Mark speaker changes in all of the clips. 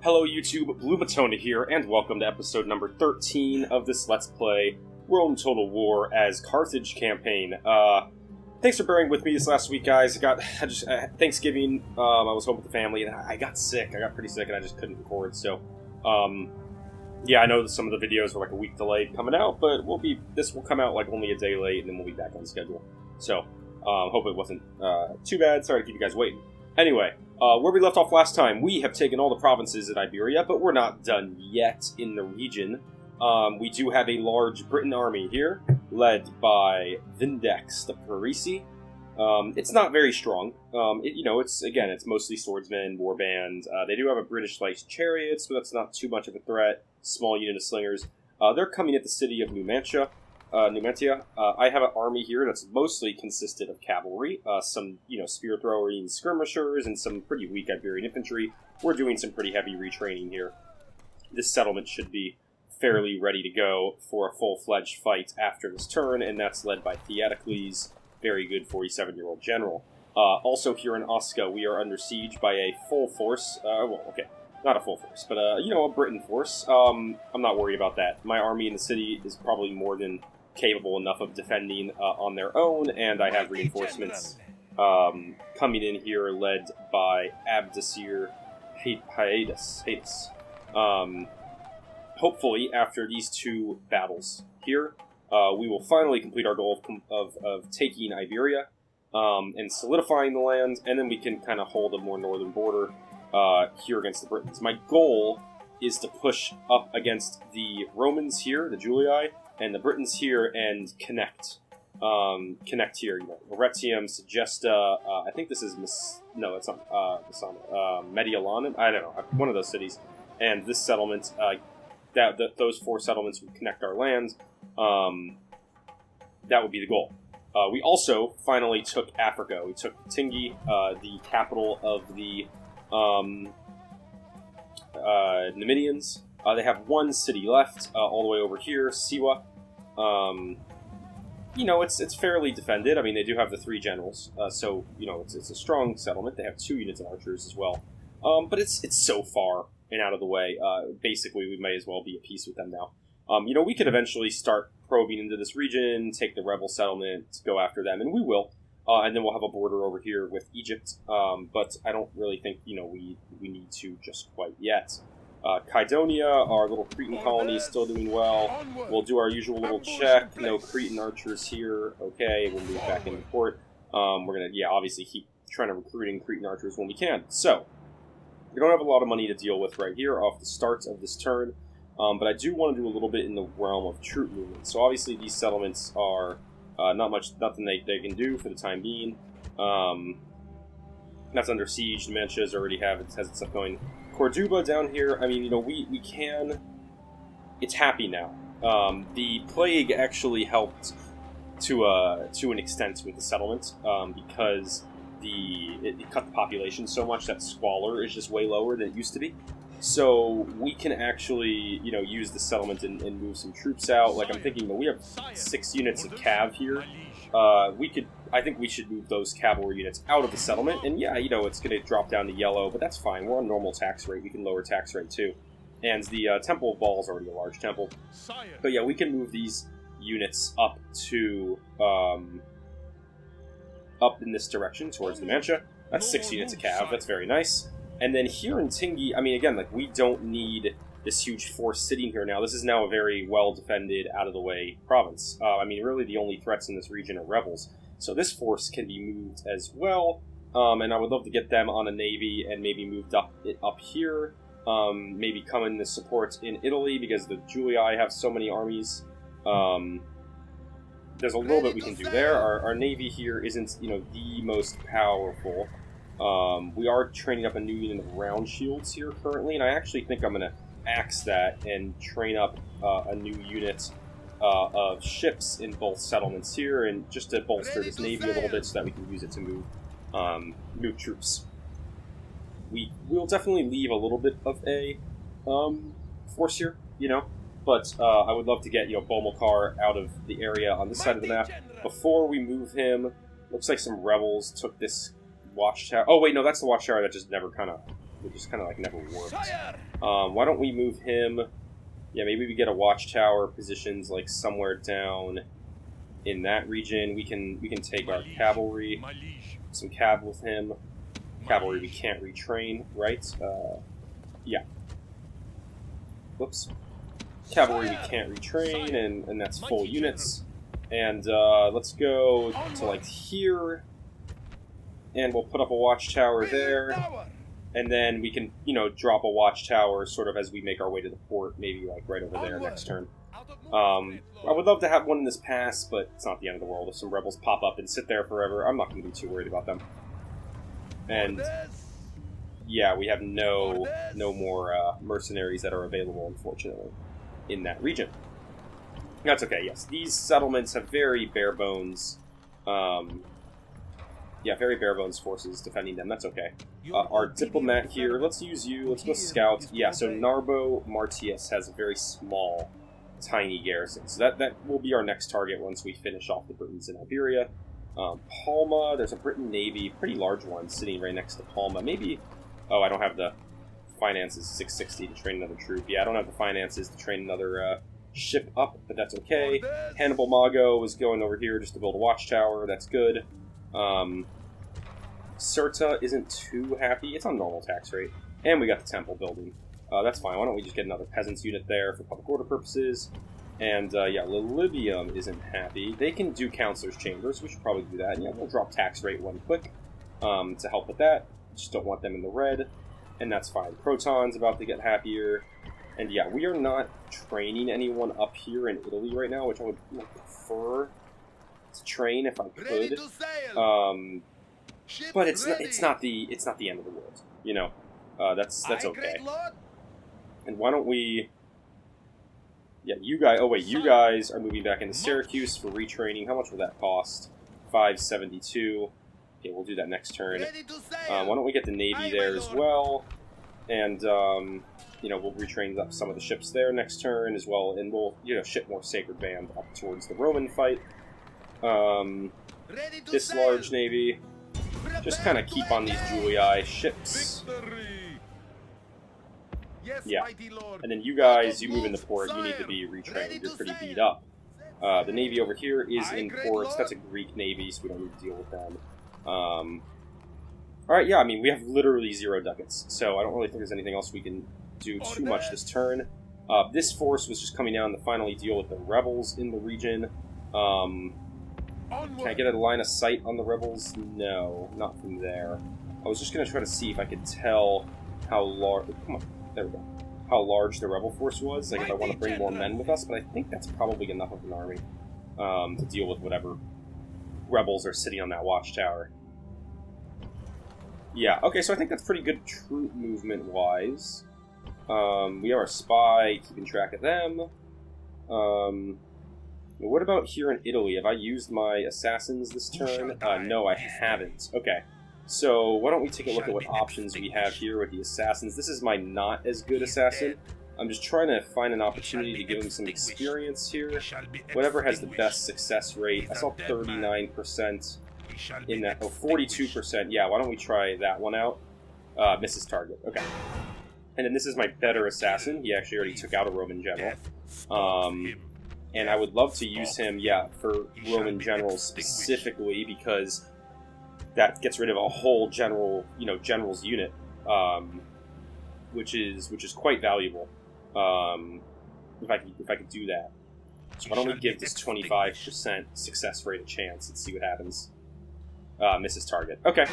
Speaker 1: Hello YouTube, Blue Matona here, and welcome to episode number 13 of this Let's Play Rome Total War as Carthage campaign. Thanks for bearing with me this last week, guys. Thanksgiving, I was home with the family, and I got sick. I got pretty sick, and I just couldn't record, so, yeah, I know that some of the videos were like a week delayed coming out, but this will come out like only a day late, and then we'll be back on schedule. So, hope it wasn't, too bad. Sorry to keep you guys waiting. Anyway, where we left off last time, we have taken all the provinces in Iberia, but we're not done yet in the region. We do have a large Briton army here, led by Vindex the Parisi. It's not very strong. It's mostly swordsmen, warband. They do have a British-like chariots, but that's not too much of a threat. Small unit of slingers. They're coming at the city of Numantia. I have an army here that's mostly consisted of cavalry, some, spear throwing skirmishers, and some pretty weak Iberian infantry. We're doing some pretty heavy retraining here. This settlement should be fairly ready to go for a full-fledged fight after this turn, and that's led by Theodocles, very good 47-year-old general. Also here in Osca, we are under siege by a full force, not a full force, but, a Briton force. I'm not worried about that. My army in the city is probably more than capable enough of defending on their own, and I have reinforcements coming in here led by Abdosir Haedus. Hopefully, after these two battles here, we will finally complete our goal of taking Iberia and solidifying the land, and then we can kind of hold a more northern border here against the Britons. My goal is to push up against the Romans here, the Julii, and the Britons here, and connect here. Arretium, Segesta. I think this is it's not Mediolanum. I don't know, one of those cities. And this settlement, those four settlements would connect our land. That would be the goal. We also finally took Africa. We took Tingi, the capital of the Numidians. They have one city left, all the way over here, Siwa. It's fairly defended. I mean, they do have the three generals, so, it's a strong settlement. They have 2 units of archers as well. But it's so far and out of the way. Basically, we may as well be at peace with them now. We could eventually start probing into this region, take the rebel settlement, go after them, and we will. And then we'll have a border over here with Egypt. But I don't really think, we need to just quite yet. Kydonia, our little Cretan colony, is still doing well. We'll do our usual little check. No Cretan archers here. Okay, we'll move back into port. We're going to, obviously keep trying to recruiting Cretan archers when we can. So, we don't have a lot of money to deal with right here off the start of this turn. But I do want to do a little bit in the realm of troop movement. So obviously these settlements are nothing they can do for the time being. That's under siege. Numantia already has its stuff going. Corduba down here, I mean, we can... It's happy now. The plague actually helped to an extent with the settlement, because it cut the population so much that squalor is just way lower than it used to be. So we can actually, use the settlement and move some troops out. Like, I'm thinking that we have 6 units of cav here. I think we should move those cavalry units out of the settlement. And yeah, it's going to drop down to yellow, but that's fine. We're on normal tax rate. We can lower tax rate too. And the Temple of Baal is already a large temple. But yeah, we can move these units up to, up in this direction towards Numantia. That's 6 units of cav. That's very nice. And then here in Tingi, I mean, again, we don't need this huge force sitting here now. This is now a very well-defended, out-of-the-way province. Really the only threats in this region are rebels. So this force can be moved as well, and I would love to get them on a navy and maybe moved up here. Maybe come in to support in Italy, because the Julii have so many armies. There's a little bit we can do there. Our navy here isn't, the most powerful. We are training up a new unit of round shields here currently, and I actually think I'm going to axe that and train up a new unit of ships in both settlements here, and just to bolster this navy a little bit so that we can use it to move troops. We will definitely leave a little bit of a force here, but I would love to get Germelqart out of the area on this side of the map before we move him. Looks like some rebels took this watchtower. Oh wait, no, that's the watchtower that just never never worked. Why don't we move him? Yeah, maybe we get a watchtower positions like somewhere down in that region. We can take our cavalry, some cav with him. Cavalry we can't retrain, right? Yeah. Whoops. Cavalry we can't retrain, and that's full units. And let's go to like here, and we'll put up a watchtower there, and then we can, you know, drop a watchtower sort of as we make our way to the port, maybe like right over there next turn. I would love to have one in this pass, but it's not the end of the world. If some rebels pop up and sit there forever, I'm not going to be too worried about them. And yeah, we have no more mercenaries that are available, unfortunately, in that region. That's okay, yes. These settlements have very bare bones, very bare bones forces defending them. That's okay. Our diplomat here, let's use you. Let's go scout. Yeah, so Narbo Martius has a very small, tiny garrison. So that will be our next target once we finish off the Britons in Iberia. Palma, there's a Briton navy, pretty large one, sitting right next to Palma. Maybe, oh, I don't have the finances, 660 to train another troop. Yeah, I don't have the finances to train another ship up, but that's okay. Hannibal Mago is going over here just to build a watchtower. That's good. Cirta isn't too happy. It's on normal tax rate. And we got the temple building. That's fine. Why don't we just get another peasants unit there for public order purposes? And, yeah, Lilibium isn't happy. They can do Counselor's Chambers. We should probably do that. And, yeah, we'll drop tax rate one quick to help with that. Just don't want them in the red. And that's fine. Proton's about to get happier. And yeah, we are not training anyone up here in Italy right now, which I would prefer to train if I could. But it's not the end of the world, you know. That's okay. And why don't we? Yeah, you guys. Oh wait, you guys are moving back into Syracuse for retraining. How much will that cost? 572. Okay, we'll do that next turn. Why don't we get the navy there as well? And you know, we'll retrain up some of the ships there next turn as well, and we'll, you know, ship more Sacred Band up towards the Roman fight. This large navy, just kind of keep on these Julii ships. Yeah, and then you guys, you move in the port, you need to be retrained, you're pretty beat up. The navy over here is in ports, that's a Greek navy, so we don't need to deal with them. Alright, yeah, I mean, we have literally 0 ducats, so I don't really think there's anything else we can do too much this turn. This force was just coming down to finally deal with the rebels in the region. Can I get a line of sight on the rebels? No, not from there. I was just going to try to see if I could tell how large... Come on, there we go. How large the rebel force was, like if I want to bring more men with us, but I think that's probably enough of an army to deal with whatever rebels are sitting on that watchtower. Yeah, okay, so I think that's pretty good troop movement-wise. We have our spy, keeping track of them. What about here in Italy? Have I used my assassins this turn? No, I haven't. Okay, so why don't we take a look at what options we have here with the assassins. This is my not as good assassin. I'm just trying to find an opportunity to give him some experience here. Whatever has the best success rate. I saw 39% in that. Oh, 42%. Yeah, why don't we try that one out? Misses target. Okay. And then this is my better assassin. He actually already took out a Roman general. And I would love to use him, yeah, for Roman generals specifically, because that gets rid of a whole general, you know, general's unit, which is quite valuable. If I could do that. So why don't we give this 25% success rate a chance and see what happens? Misses target. Okay,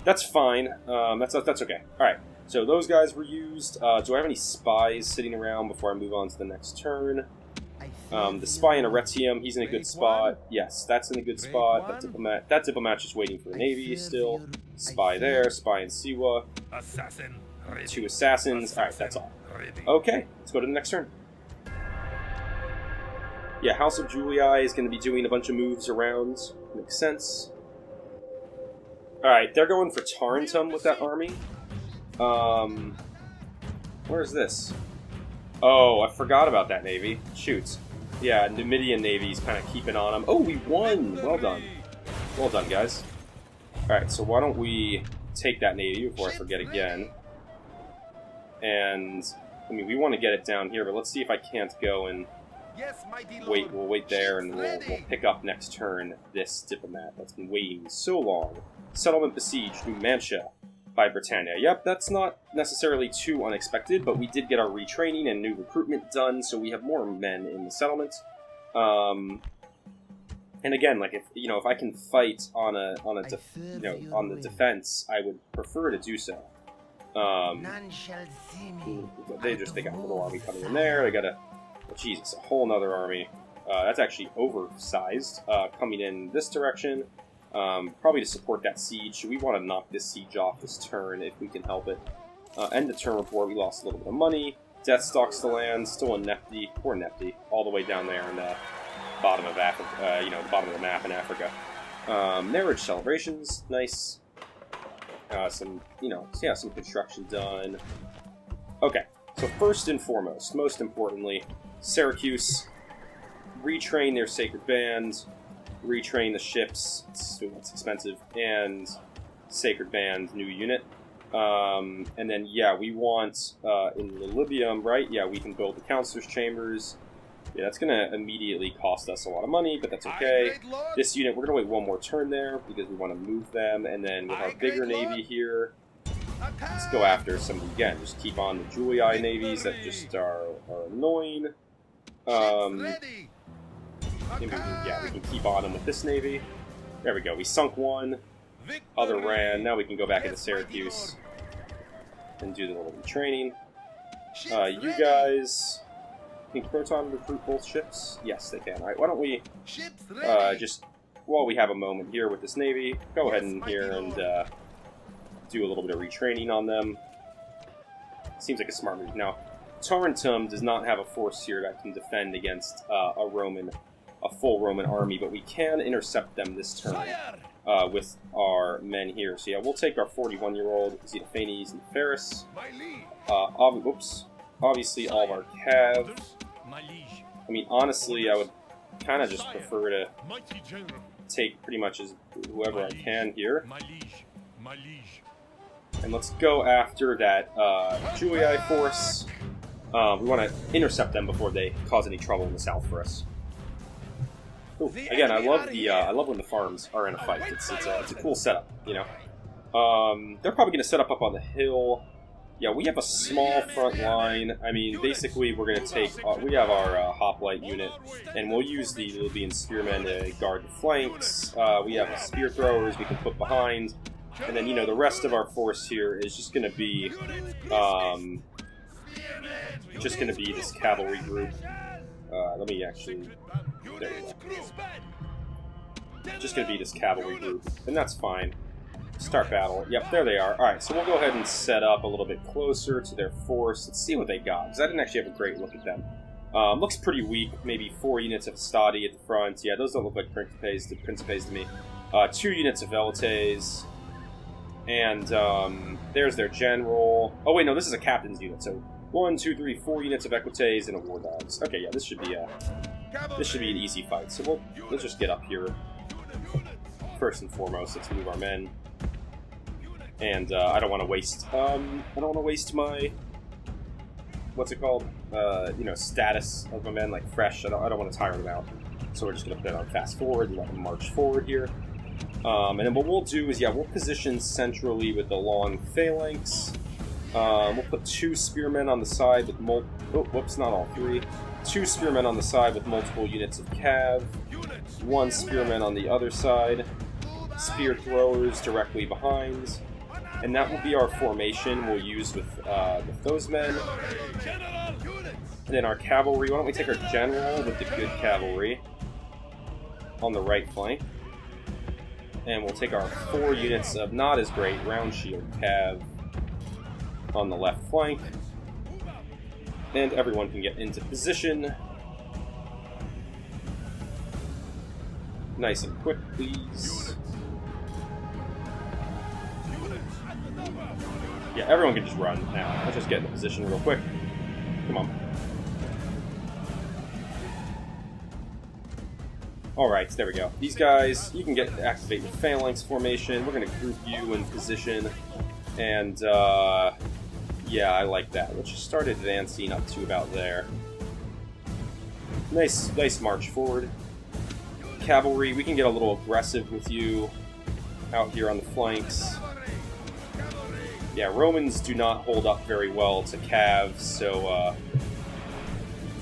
Speaker 1: that's fine. That's okay. All right. So those guys were used. Do I have any spies sitting around before I move on to the next turn? The spy in Arretium, he's in a good spot. Yes, that's in a good spot. That diplomat's just waiting for the navy still. Spy there, spy in Siwa. 2 assassins. Alright, that's all. Okay, let's go to the next turn. Yeah, House of Julii is going to be doing a bunch of moves around. Makes sense. Alright, they're going for Tarentum with that army. Where is this? Oh, I forgot about that navy. Shoot. Yeah, Numidian navy's kind of keeping on them. Oh, we won! Well done. Well done, guys. Alright, so why don't we take that navy before I forget again. And I mean, we want to get it down here, but let's see if I can't go and wait. We'll wait there, and we'll pick up next turn this diplomat that's been waiting so long. Settlement besieged, Numantia by Britannia. Yep, that's not necessarily too unexpected, but we did get our retraining and new recruitment done, so we have more men in the settlement. And again, like if I can fight on the defense, I would prefer to do so. They got a little army coming in there. They got a whole nother army. That's actually oversized, coming in this direction. Probably to support that siege. We want to knock this siege off this turn if we can help it. End the turn report. We lost a little bit of money. Death stalks the land. Still in Nephi. Poor Nephi. All the way down there in the bottom of Africa. The bottom of the map in Africa. Marriage celebrations. Nice. Some construction done. Okay. So first and foremost, most importantly, Syracuse. Retrain their sacred band. Retrain the ships, it's expensive, and Sacred Band, new unit. And then, we want, in Lilybium, right? Yeah, we can build the Counselor's Chambers. Yeah, that's going to immediately cost us a lot of money, but that's okay. This unit, we're going to wait one more turn there, because we want to move them, and then with our bigger navy here, let's go after some, again, just keep on the Julii navies that just are annoying. We can keep on them with this navy. There we go. We sunk one. Other ran. Now we can go back into Syracuse and do the little retraining. You guys... Can Croton recruit both ships? Yes, they can. Alright, why don't we just, while we have a moment here with this navy, go ahead and here and do a little bit of retraining on them. Seems like a smart move. Now, Tarentum does not have a force here that can defend against a full Roman army, but we can intercept them this turn with our men here. So yeah, we'll take our 41-year-old Xenophanes and Nepheris. Obviously all of our cav. I mean, honestly, I would kind of just prefer to take pretty much as whoever I can here. And let's go after that Julii force. We want to intercept them before they cause any trouble in the south for us. Ooh, again, I love when the farms are in a fight. It's a cool setup, you know. They're probably going to set up on the hill. Yeah, we have a small front line. I mean, basically, we're going to take... we have our hoplite unit, and we'll use the Libyan spearmen to guard the flanks. We have spear throwers we can put behind. And then, the rest of our force here is just going to be... this cavalry group. Let me actually... There we go. Just going to be this cavalry group, and that's fine. Start battle. Yep, there they are. Alright, so we'll go ahead and set up a little bit closer to their force. Let's see what they got, because I didn't actually have a great look at them. Looks pretty weak. Maybe 4 units of Stadi at the front. Yeah, those don't look like Principes to me. 2 units of Velites. And there's their general. Oh wait, no, this is a captain's unit. So 1, 2, 3, 4 units of Equites and a War Dogs. Okay, yeah, this should be an easy fight. So we'll just get up here. First and foremost, let's move our men. And I don't want to waste. My what's it called? Status of my men, like fresh. I don't want to tire them out. So we're just gonna put it on fast forward and let them march forward here. And then what we'll do is, we'll position centrally with the long phalanx. We'll put 2 spearmen on the side with not all 3. 2 spearmen on the side with multiple units of cav. 1 spearman on the other side. Spear throwers directly behind. And that will be our formation we'll use with those men. And then our cavalry, why don't we take our general with the good cavalry on the right flank. And we'll take our 4 units of not as great round shield cav on the left flank. And everyone can get into position. Nice and quick, please. Yeah, everyone can just run now. Let's just get into position real quick. Come on. Alright, there we go. These guys, you can activate your phalanx formation. We're going to group you in position. And, Yeah, I like that. Let's just start advancing up to about there. Nice march forward. Cavalry, we can get a little aggressive with you out here on the flanks. Yeah, Romans do not hold up very well to Cav, so,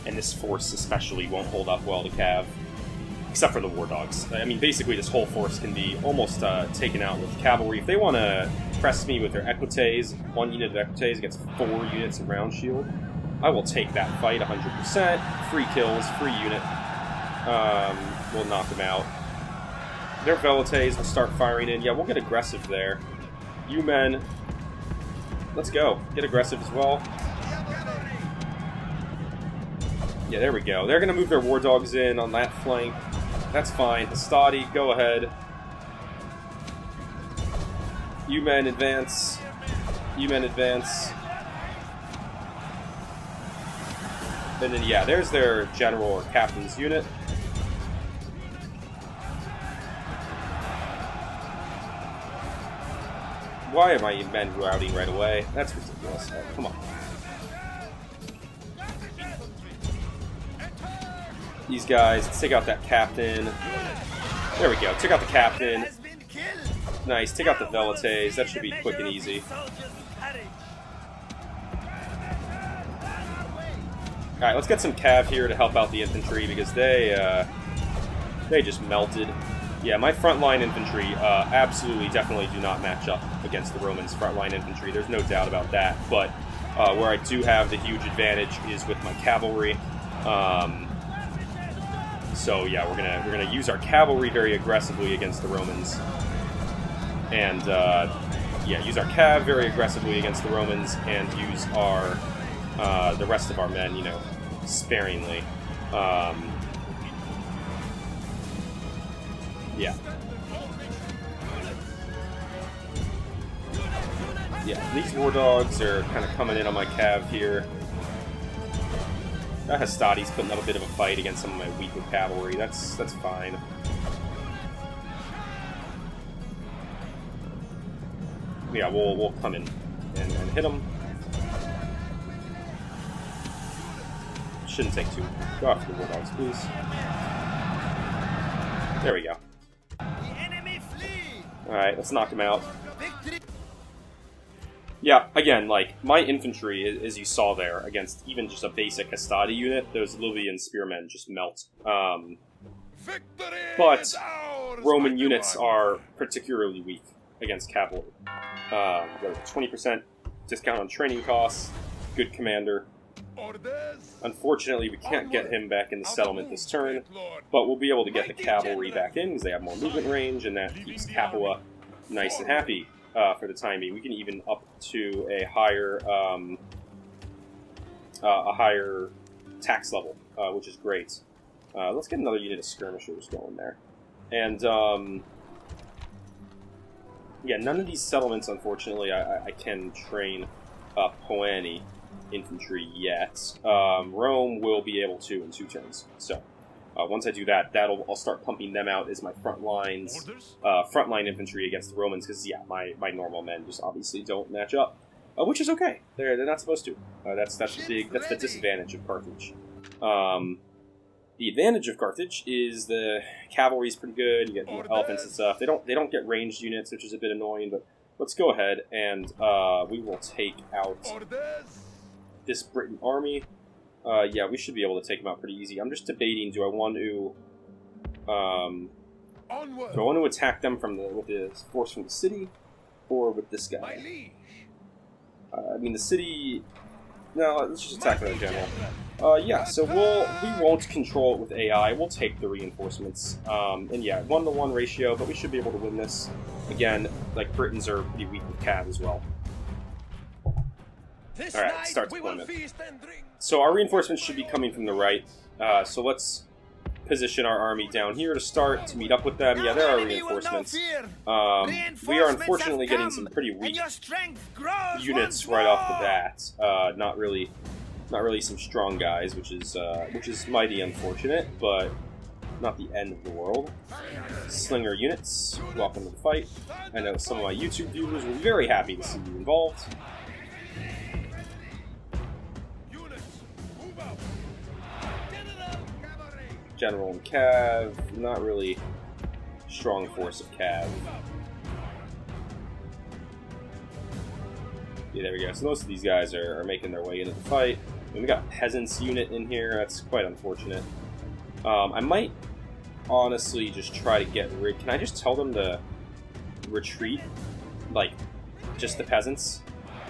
Speaker 1: and this force especially won't hold up well to Cav. Except for the War Dogs. I mean, basically this whole force can be almost taken out with cavalry. If they want to press me with their equites, 1 unit of equites against 4 units of round shield, I will take that fight 100%. Free kills, free unit. We'll knock them out. Their Vellocatus will start firing in. Yeah, we'll get aggressive there. You men, let's go. Get aggressive as well. Yeah, there we go. They're going to move their War Dogs in on that flank. That's fine. Hastati, go ahead. You men advance. You men advance. And then, yeah, there's their general or captain's unit. Why am I men routing right away? That's ridiculous. Oh, come on. These guys, let's take out that captain. There we go, took out the captain. Nice, take out the Vellocatus. That should be quick and easy. Alright, let's get some cav here to help out the infantry because they just melted. Yeah, my frontline infantry absolutely, definitely do not match up against the Romans' frontline infantry. There's no doubt about that. But where I do have the huge advantage is with my cavalry. So yeah, we're gonna use our cavalry very aggressively against the Romans, and yeah, use our cav very aggressively against the Romans, and use our the rest of our men, you know, sparingly. Yeah. Yeah, these War Dogs are kind of coming in on my cav here. That Hastati's putting up a bit of a fight against some of my weaker cavalry. That's fine. Yeah, we'll come in and hit them. Shouldn't take too. Go after the War Dogs, please. There we go. Alright, let's knock him out. Yeah, again, like, my infantry, as you saw there, against even just a basic Hastati unit, those Livian spearmen just melt. But Roman units are particularly weak against cavalry. Got a 20% discount on training costs, good commander. Unfortunately, we can't get him back in the settlement this turn, but we'll be able to get the cavalry back in because they have more movement range, and that keeps Capua nice and happy. For the time being, we can even up to a higher tax level, which is great. Let's get another unit of skirmishers going there, and yeah, none of these settlements, unfortunately, I can train Poani infantry yet. Rome will be able to in 2 turns. So once I do that, I'll start pumping them out as my frontline infantry against the Romans, because yeah, my normal men just obviously don't match up, which is okay. They're not supposed to. That's the disadvantage of Carthage. The advantage of Carthage is the cavalry's pretty good. You get elephants and stuff. They don't get ranged units, which is a bit annoying. But let's go ahead and we will take out this Briton army. Yeah, we should be able to take them out pretty easy. I'm just debating: do I want to attack them with the force from the city, or with this guy? I mean, the city. No, let's just attack the general. Yeah, so we won't control it with AI. We'll take the reinforcements. And yeah, 1-to-1 ratio, but we should be able to win this. Again, like, Britons are pretty weak with cav as well. Alright, start deployment. So our reinforcements should be coming from the right. So let's position our army down here to start, to meet up with them. Yeah, there are reinforcements. We are unfortunately getting some pretty weak units right off the bat. Not really some strong guys, which is mighty unfortunate, but not the end of the world. Slinger units, welcome to the fight. I know some of my YouTube viewers will be very happy to see you involved. general and cav. Not really strong force of cav. Yeah, there we go. So most of these guys are making their way into the fight. And we got a peasants unit in here. That's quite unfortunate. I might honestly just try to get rid... Can I just tell them to retreat? Like, just the peasants?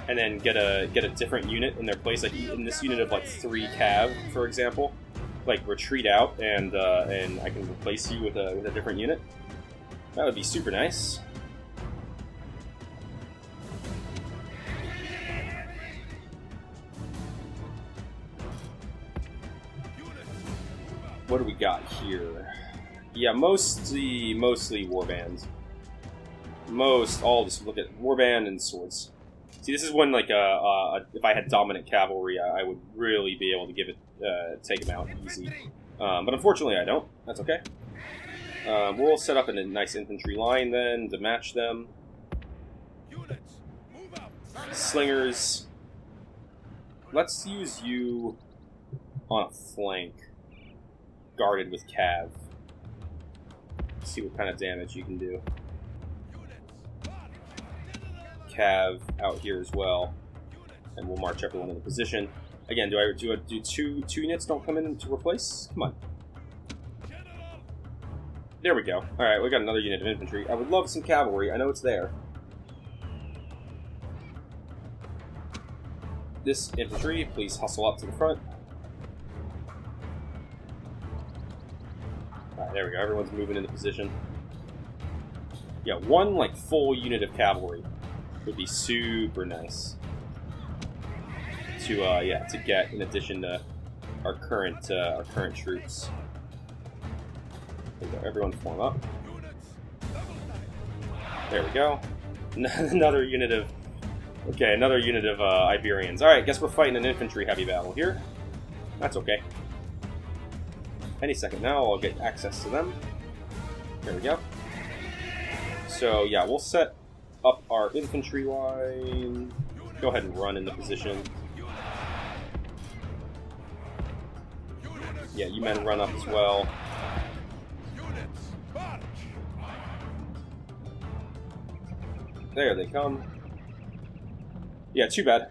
Speaker 1: And then get a different unit in their place? Like, in this unit of, like, 3 cav, for example. Like, retreat out, and I can replace you with a different unit. That would be super nice. What do we got here? Yeah, mostly warbands. All just look at warband and swords. See, this is when like if I had dominant cavalry, I would really be able to take them out easy. But unfortunately, I don't. That's okay. We'll set up a nice infantry line then to match them. Slingers. Let's use you on a flank. Guarded with cav. See what kind of damage you can do. Cav out here as well, and we'll march everyone into position. Again, do I do two units don't come in to replace? Come on. There we go. All right, we got another unit of infantry. I would love some cavalry. I know it's there. This infantry, please hustle up to the front. There we go, everyone's moving into position. Yeah, one, like, full unit of cavalry would be super nice to get in addition to our current troops. There we go, everyone form up. There we go. Another unit of Iberians. Alright, guess we're fighting an infantry-heavy battle here. That's okay. Any second now, I'll get access to them. There we go. So, yeah, we'll set up our infantry line. Go ahead and run into position. Yeah, you men run up as well. There they come. Yeah, too bad.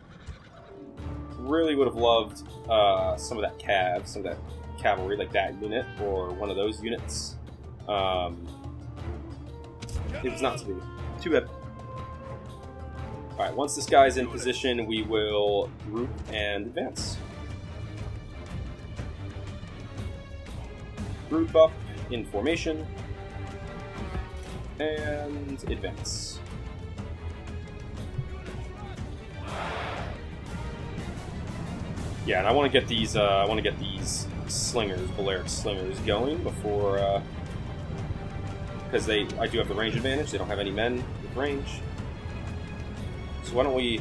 Speaker 1: Really would have loved some of that cav, some of that cavalry, like that unit, or one of those units. It was not to be. Too bad. Alright, once this guy's in position, we will group and advance. Group up in formation. And advance. Yeah, and I want to get these slingers, Balearic slingers, going before, because I do have the range advantage. They don't have any men with range. So why don't we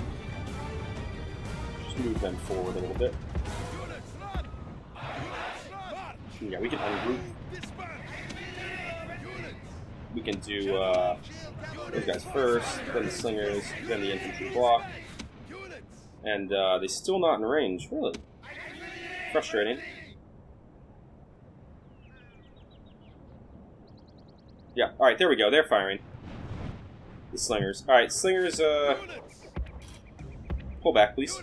Speaker 1: just move them forward a little bit? Yeah, we can ungroup. We can do those guys first, then the slingers, then the infantry block. And they're still not in range, really. Frustrating. Yeah, alright, there we go, they're firing. The slingers. Alright, slingers, pull back, please.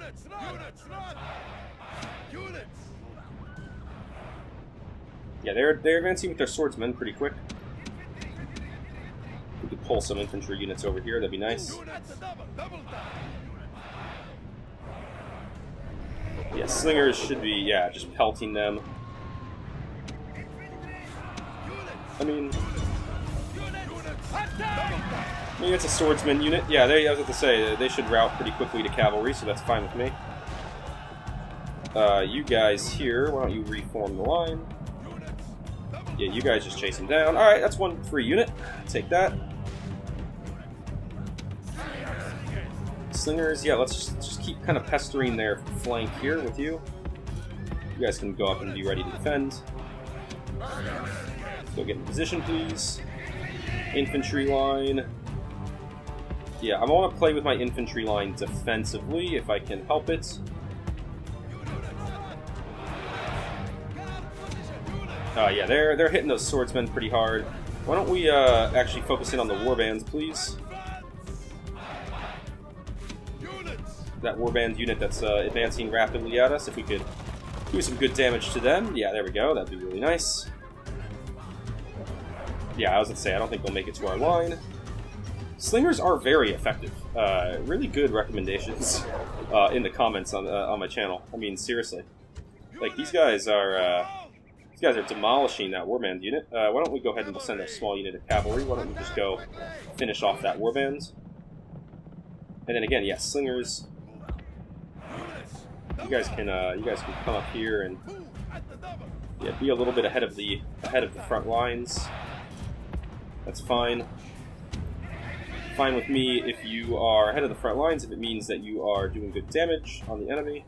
Speaker 1: Yeah, they're advancing with their swordsmen pretty quick. We could pull some infantry units over here, that'd be nice. Yeah, slingers should be, yeah, just pelting them. I mean, it's a swordsman unit. Yeah, I was about to say, they should route pretty quickly to cavalry, so that's fine with me. You guys here, why don't you reform the line? Yeah, you guys just chase them down. Alright, that's one free unit. Take that. Slingers, yeah, let's just keep kind of pestering their flank here with you. You guys can go up and be ready to defend. Go get in position, please. Infantry line. Yeah, I want to play with my infantry line defensively if I can help it. Yeah, they're hitting those swordsmen pretty hard. Why don't we actually focus in on the warbands, please? That warband unit that's advancing rapidly at us. If we could do some good damage to them. Yeah, there we go. That'd be really nice. Yeah, I was going to say, I don't think they'll make it to our line. Slingers are very effective. Really good recommendations in the comments on my channel. I mean, seriously. Like, these guys are demolishing that warband unit. Why don't we go ahead and send a small unit of cavalry? Why don't we just go finish off that warband? And then again, yeah, slingers. You guys can come up here and yeah, be a little bit ahead of the front lines. That's fine. Fine with me if you are ahead of the front lines, if it means that you are doing good damage on the enemy.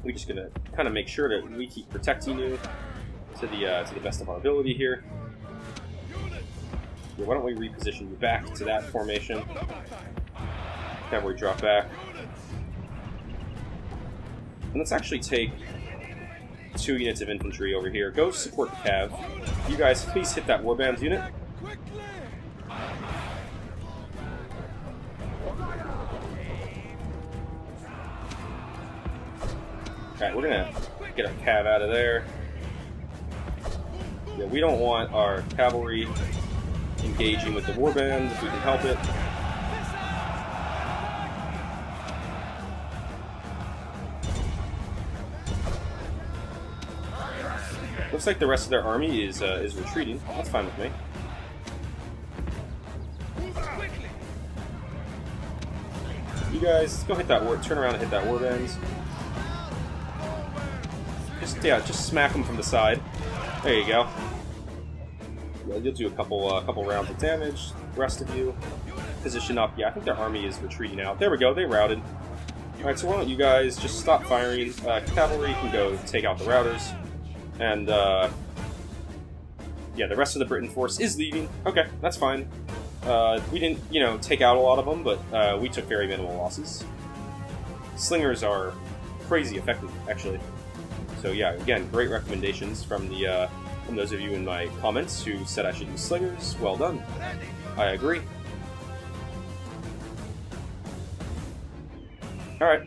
Speaker 1: We're just gonna kind of make sure that we keep protecting you to the best of our ability here. Yeah, why don't we reposition you back to that formation? Cavalry drop back. And let's actually take 2 units of infantry over here. Go support the cav. You guys, please hit that warband unit. Alright, we're gonna get our cav out of there. Yeah, we don't want our cavalry engaging with the warband if we can help it. Looks like the rest of their army is retreating. That's fine with me. You guys, go hit that turn around and hit that warband. Just smack them from the side. There you go. Yeah, you'll do a couple rounds of damage. The rest of you position up. Yeah, I think their army is retreating out. There we go. They routed. All right, so why don't you guys just stop firing? Cavalry can go take out the routers. And, yeah, the rest of the Britain force is leaving. Okay, that's fine. We didn't, take out a lot of them, but we took very minimal losses. Slingers are crazy effective, actually. So, yeah, again, great recommendations from those of you in my comments who said I should use slingers. Well done. I agree. Alright.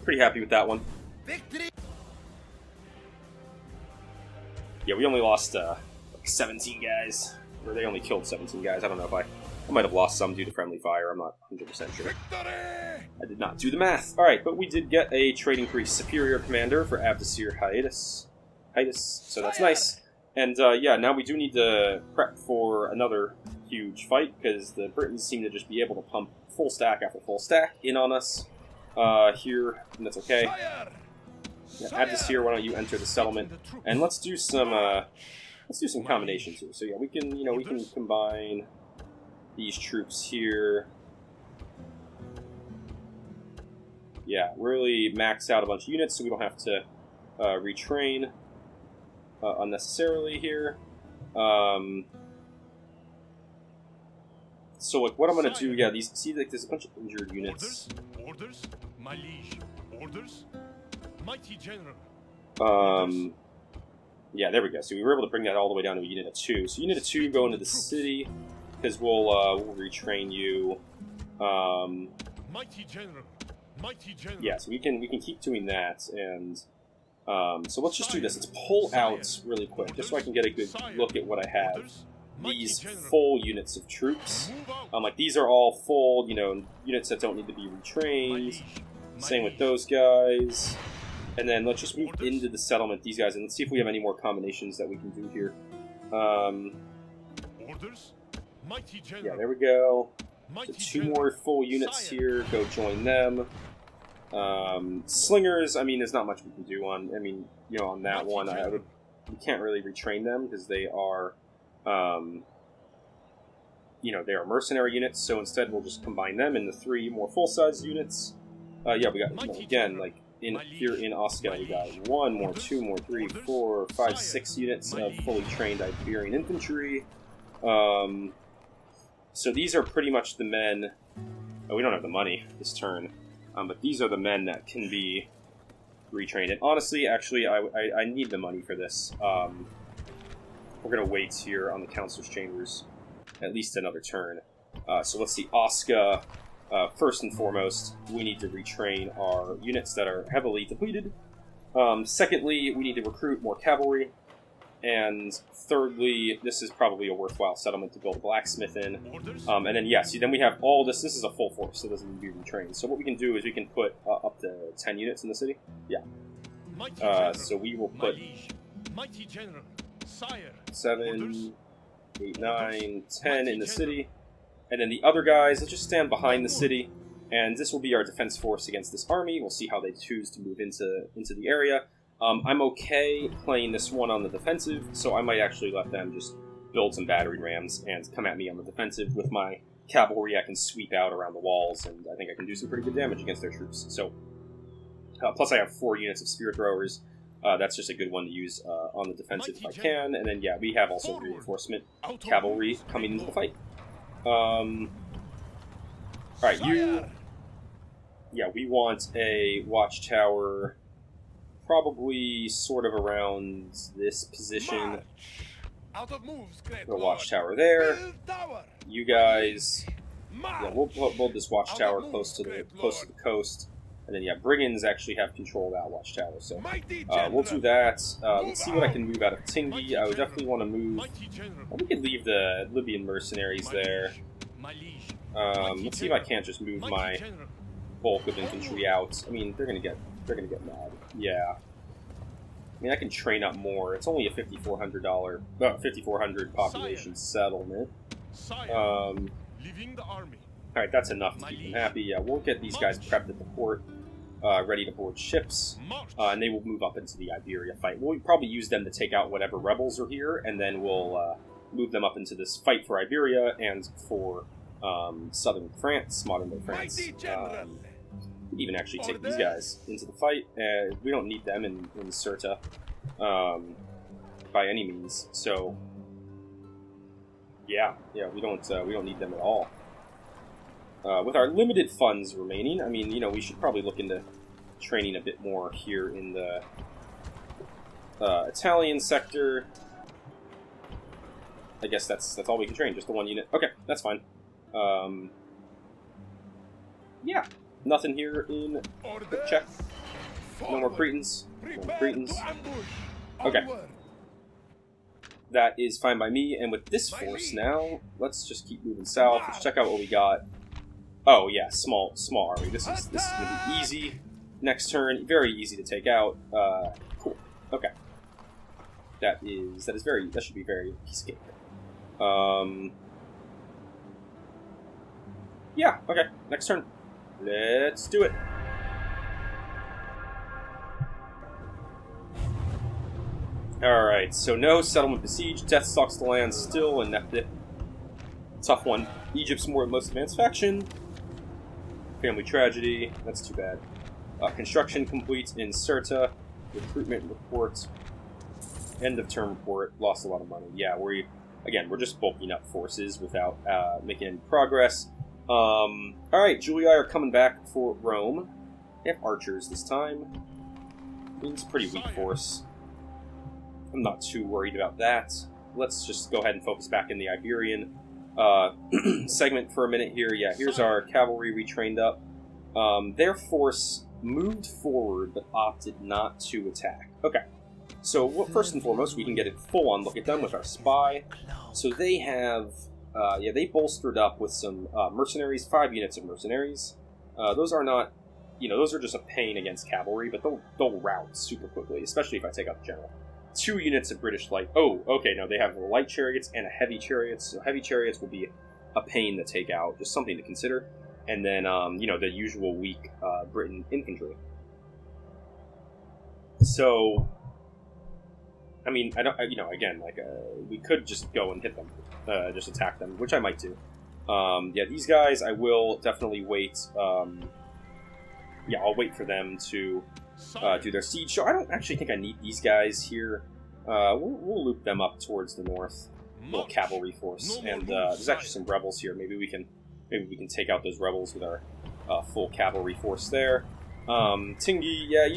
Speaker 1: Pretty happy with that one. Victory! Yeah, we only lost like 17 guys. Or they only killed 17 guys. I don't know if I might have lost some due to friendly fire. I'm not 100% sure. I did not do the math. Alright, but we did get a trade increase superior commander for Abdosir Haedus. So that's nice. And yeah, now we do need to prep for another huge fight, because the Britons seem to just be able to pump full stack after full stack in on us here, and that's okay. Yeah, Abdosir, why don't you enter the settlement, and let's do some combinations here. So yeah, we can combine these troops here. Yeah, really max out a bunch of units so we don't have to retrain unnecessarily here. So like, what I'm gonna do? Yeah, there's a bunch of injured units.
Speaker 2: Orders, my liege. Orders, mighty general.
Speaker 1: Yeah, there we go. So we were able to bring that all the way down to a unit of 2. So unit of 2 go into the city, because we'll retrain you.
Speaker 2: Mighty general. Mighty general.
Speaker 1: Yeah, so we can keep doing that, and so let's just do this. Let's pull out really quick, just so I can get a good look at what I have. These full units of troops. Like, these are all full, units that don't need to be retrained. Same with those guys. And then let's just move into the settlement, these guys, and let's see if we have any more combinations that we can do here. Yeah, there we go. So 2 more full units here. Go join them. Slingers, I mean, there's not much we can do on, on that one. We can't really retrain them because they are, they are mercenary units. So instead, we'll just combine them into 3 more full-size units. Yeah, we got, again, like, here in Osca, we got 1 more, 2 more, 3, 4, 5, 6 units of fully trained Iberian infantry. So these are pretty much the men. Oh, we don't have the money this turn, but these are the men that can be retrain it. Honestly, actually, I need the money for this. We're going to wait here on the Councilor's Chambers at least another turn. So let's see, Osca. First and foremost, we need to retrain our units that are heavily depleted. Secondly, we need to recruit more cavalry. And thirdly, this is probably a worthwhile settlement to build a blacksmith in. And then, yes, then we have all this. This is a full force, so it doesn't need to be retrained. So what we can do is we can put up to 10 units in the city. Yeah. So we will put 7, 8, 9, 10 in the city. And then the other guys, they'll just stand behind the city. And this will be our defense force against this army. We'll see how they choose to move into the area. I'm okay playing this one on the defensive, so I might actually let them just build some battering rams and come at me on the defensive. With my cavalry, I can sweep out around the walls, and I think I can do some pretty good damage against their troops. So, plus I have 4 units of spear throwers. That's just a good one to use on the defensive if I can. And then, yeah, we have also reinforcement cavalry coming into the fight. Alright, you... Yeah, we want a watchtower... probably sort of around this position. The watchtower there. You guys, yeah, we'll build this watchtower close to the coast, and then yeah, brigands actually have control of that watchtower. So we'll do that. Let's see what I can move out of Tingi. I would definitely want to move. Well, we could leave the Libyan mercenaries there. Let's see if I can't just move my bulk of infantry out. I mean, they're gonna get mad. Yeah. I mean, I can train up more. It's only a $5,400 population settlement. Alright, that's enough to keep them happy. Yeah, we'll get these guys prepped at the port, ready to board ships, and they will move up into the Iberia fight. We'll probably use them to take out whatever rebels are here, and then we'll move them up into this fight for Iberia and for southern France, modern-day France. Even actually take these guys into the fight. We don't need them in Cirta by any means. So yeah, we don't need them at all. With our limited funds remaining, I mean, we should probably look into training a bit more here in the Italian sector. I guess that's all we can train, just the 1 unit. Okay, that's fine. Yeah. Nothing here in the check. No more Cretans. No more Cretans. Okay. That is fine by me. And with this force now, let's just keep moving south. Let's check out what we got. Oh yeah, small army. This is gonna be easy. Next turn, very easy to take out. Cool. Okay. That should be very peacekeeping. Yeah. Okay. Next turn. Let's do it. Alright, so no settlement besieged. Death stalks the land still in Nepheris. Tough one. Egypt's most advanced faction. Family tragedy. That's too bad. Construction complete in Cirta. Recruitment report. End of term report. Lost a lot of money. Yeah, we're just bulking up forces without making any progress. Alright, Julii are coming back for Rome. They have archers this time. I mean, it's a pretty weak force. I'm not too worried about that. Let's just go ahead and focus back in the Iberian segment for a minute here. Yeah, here's our cavalry retrained up. Their force moved forward but opted not to attack. Okay, so first and foremost, we can get a full-on look at them with our spy. So they have... they bolstered up with some mercenaries, 5 units of mercenaries. Those are not, those are just a pain against cavalry, but they'll rout super quickly, especially if I take out the general. 2 units of British light. Oh, okay, no, they have light chariots and a heavy chariots. So heavy chariots will be a pain to take out, just something to consider. And then, the usual weak Britain infantry. So, I mean, we could just go and hit them, just attack them, which I might do. These guys, I will definitely wait. I'll wait for them to do their siege. So I don't actually think I need these guys here. We'll loop them up towards the north, little cavalry force, and there's actually some rebels here. Maybe we can take out those rebels with our full cavalry force there. Tingy, yeah,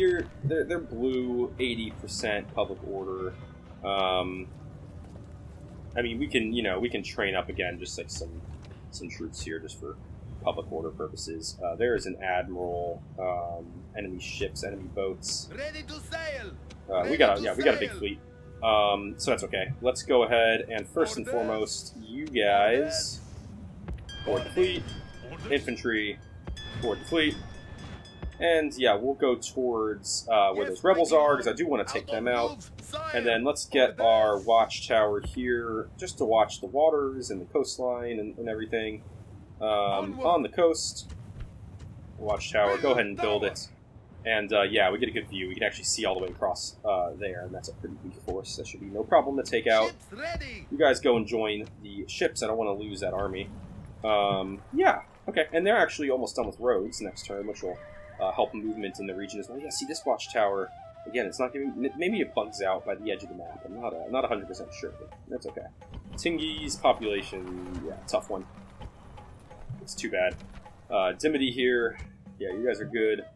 Speaker 1: they're blue, 80% public order. I mean, we can train up again, just like some troops here, just for public order purposes. There is an admiral, enemy ships, enemy boats.
Speaker 3: Ready to sail.
Speaker 1: We got a big fleet. So that's okay. Let's go ahead and first and foremost, you guys board the fleet, infantry, board the fleet, and yeah, we'll go towards where those rebels are because I do want to take them out. And then let's get our watchtower here just to watch the waters and the coastline and everything. On the coast, watchtower, go ahead and build it. And yeah, we get a good view. We can actually see all the way across there, and that's a pretty weak force. That should be no problem to take out. You guys go and join the ships. I don't want to lose that army. Yeah, okay. And they're actually almost done with roads next turn, which will help movement in the region as well. Yeah, see this watchtower. Again, it's not giving... Maybe it bugs out by the edge of the map. I'm not 100% sure, but that's okay. Tingy's population, yeah, tough one. It's too bad. Dimity here. Yeah, you guys are good.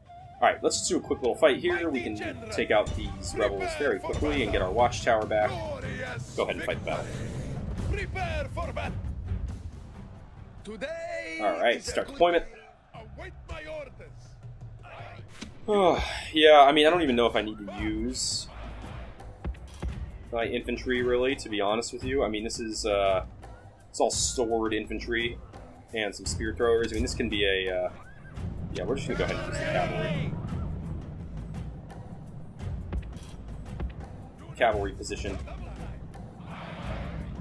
Speaker 1: Alright, let's just do a quick little fight here. We can take out these rebels very quickly and get our watchtower back. Go ahead and fight the battle.
Speaker 3: Prepare for battle.
Speaker 1: Alright, start deployment.
Speaker 3: Await my orders.
Speaker 1: Oh, yeah, I mean, I don't even know if I need to use my infantry, really, to be honest with you. I mean, this is, it's all sword infantry and some spear throwers. I mean, this can be a, yeah, we're just gonna go ahead and use the cavalry. Cavalry position.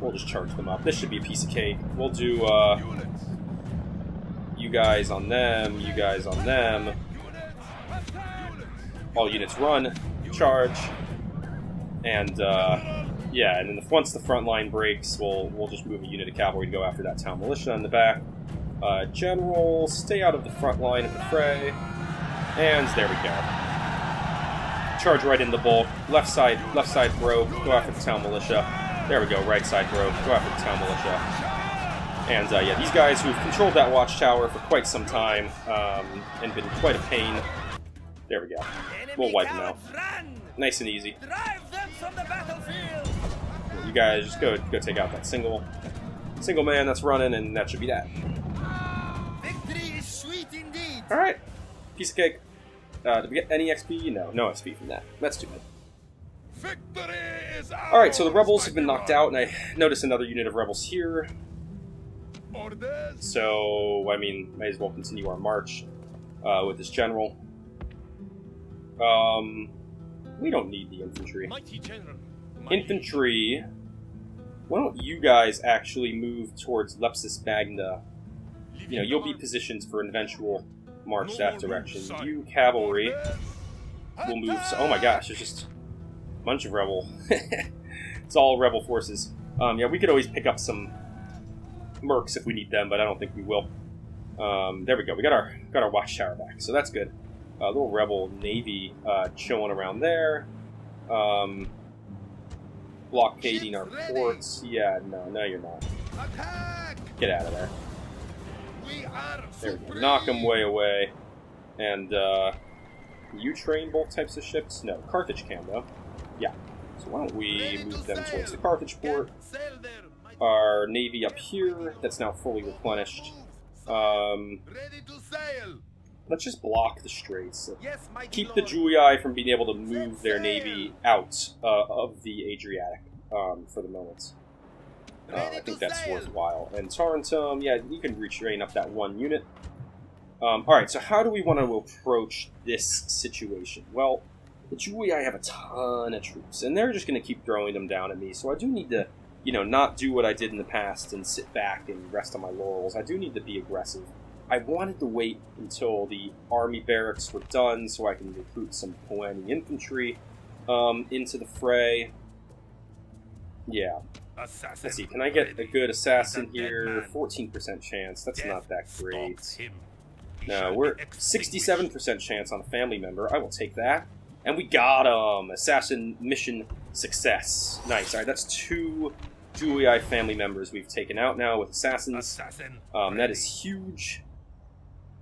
Speaker 1: We'll just charge them up. This should be a piece of cake. We'll do, you guys on them, you guys on them. All units run, charge, and yeah, and then once the front line breaks, we'll just move a unit of cavalry to go after that town militia in the back. General, stay out of the front line of the fray, and there we go. Charge right in the bulk. Left side broke. Go after the town militia. There we go. Right side broke. Go after the town militia. And yeah, these guys who've controlled that watchtower for quite some time and been quite a pain. There we go. We'll wipe them out. Nice and easy.
Speaker 3: Drive them from the battlefield.
Speaker 1: You guys just go take out that single man that's running, and that should be that.
Speaker 3: Victory is sweet indeed.
Speaker 1: All right, piece of cake. Did we get any XP? No XP from that. That's too bad.
Speaker 3: Victory is ours.
Speaker 1: All right, so the rebels have been knocked out, and I noticed another unit of rebels here.
Speaker 3: Orders.
Speaker 1: So I mean, might as well continue our march with this general. We don't need the infantry.
Speaker 2: Mighty general.
Speaker 1: Infantry, why don't you guys actually move towards Lepsis Magna? You know, you'll be positioned for an eventual march that direction. You cavalry will move. Oh my gosh, there's just a bunch of rebel. It's all rebel forces. Yeah, we could always pick up some mercs if we need them, but I don't think we will. There we go. We got our watchtower back, so that's good. A little rebel navy chilling around there. Blockading our ports. Yeah, no, you're not.
Speaker 3: Attack.
Speaker 1: Get out of there.
Speaker 3: We are
Speaker 1: There we go.
Speaker 3: supreme.
Speaker 1: Knock them way away. And, you train both types of ships? No, Carthage can, though. Yeah. So why don't we move them towards the Carthage port.
Speaker 3: Sail there, mighty.
Speaker 1: Our navy up here, that's now fully replenished.
Speaker 3: Ready to sail.
Speaker 1: Let's just block the straits.
Speaker 3: Yes, mighty
Speaker 1: Keep the
Speaker 3: lord.
Speaker 1: Julii from being able to move their navy out of the Adriatic for the moment. I think that's worthwhile. And Tarentum, yeah, you can retrain up that one unit. Alright, so how do we want to approach this situation? Well, the Julii have a ton of troops, and they're just going to keep throwing them down at me, so I do need to, you know, not do what I did in the past and sit back and rest on my laurels. I do need to be aggressive. I wanted to wait until the army barracks were done so I can recruit some Poeni infantry into the fray. Yeah.
Speaker 3: Assassin.
Speaker 1: Let's see, can I get a good assassin here? 14% chance. That's not that great. No, we're 67% chance on a family member. I will take that. And we got him! Assassin mission success. Nice. Alright, that's 2 Julii family members we've taken out now with assassins.
Speaker 3: Assassin.
Speaker 1: That is huge.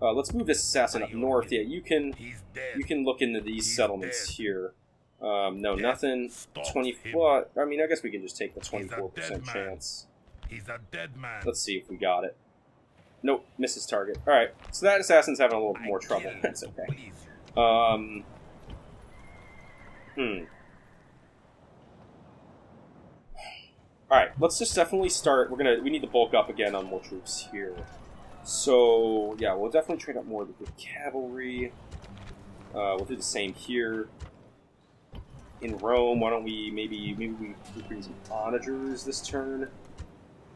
Speaker 1: Let's move this assassin up north. Yeah, you can
Speaker 3: He's dead.
Speaker 1: look into these
Speaker 3: He's
Speaker 1: settlements
Speaker 3: dead.
Speaker 1: here. No, nothing.
Speaker 3: Stopped
Speaker 1: 20.
Speaker 3: him.
Speaker 1: Well, I mean, I guess we can just take the
Speaker 3: He's a
Speaker 1: 24%
Speaker 3: dead man.
Speaker 1: chance.
Speaker 3: He's a dead man.
Speaker 1: Let's see if we got it. Nope, misses target. Alright, so that assassin's having a little more trouble. That's okay.
Speaker 3: Please.
Speaker 1: Alright, let's just definitely start. We need to bulk up again on more troops here. So, yeah, we'll definitely train up more of the cavalry. We'll do the same here. In Rome, why don't we maybe we bring some onagers this turn.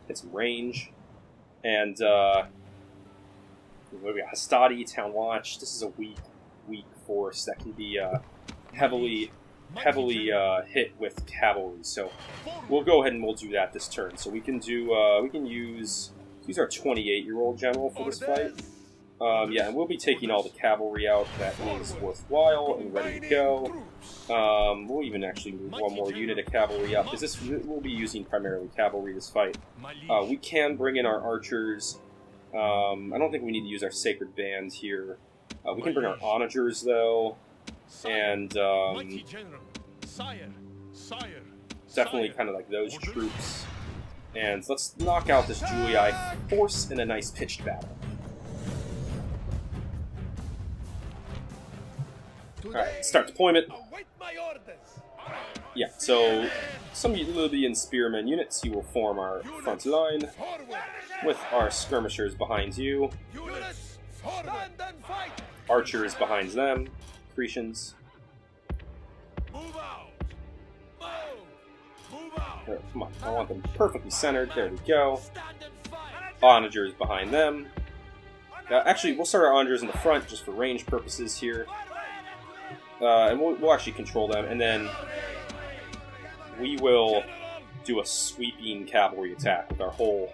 Speaker 1: Get some range. And, what do we got? Hastati, Town Watch. This is a weak force that can be heavily hit with cavalry. So we'll go ahead and we'll do that this turn. So we can do we can use our 28-year-old general for this fight. Yeah, and we'll be taking all the cavalry out that is worthwhile and ready to go. We'll even actually move one more unit of cavalry up because we'll be using primarily cavalry this fight. We can bring in our archers. I don't think we need to use our sacred band here. We can bring our onagers though, and
Speaker 2: Mighty general, sire,
Speaker 1: definitely kind of like those troops. And let's knock out this Julii force in a nice pitched battle. Alright, start deployment.
Speaker 3: Await my orders.
Speaker 1: Yeah, so some Libyan spearmen units, you will form our front line
Speaker 3: Forward.
Speaker 1: with our skirmishers behind you,
Speaker 3: Units, stand and fight.
Speaker 1: archers behind them, Cretians.
Speaker 3: Move out. Move out.
Speaker 1: There, come on, I want them perfectly centered. There we go.
Speaker 3: Stand and fight.
Speaker 1: Onagers behind them. Actually, we'll start our onagers in the front just for range purposes here. And we'll actually control them, and then we will do a sweeping cavalry attack with our whole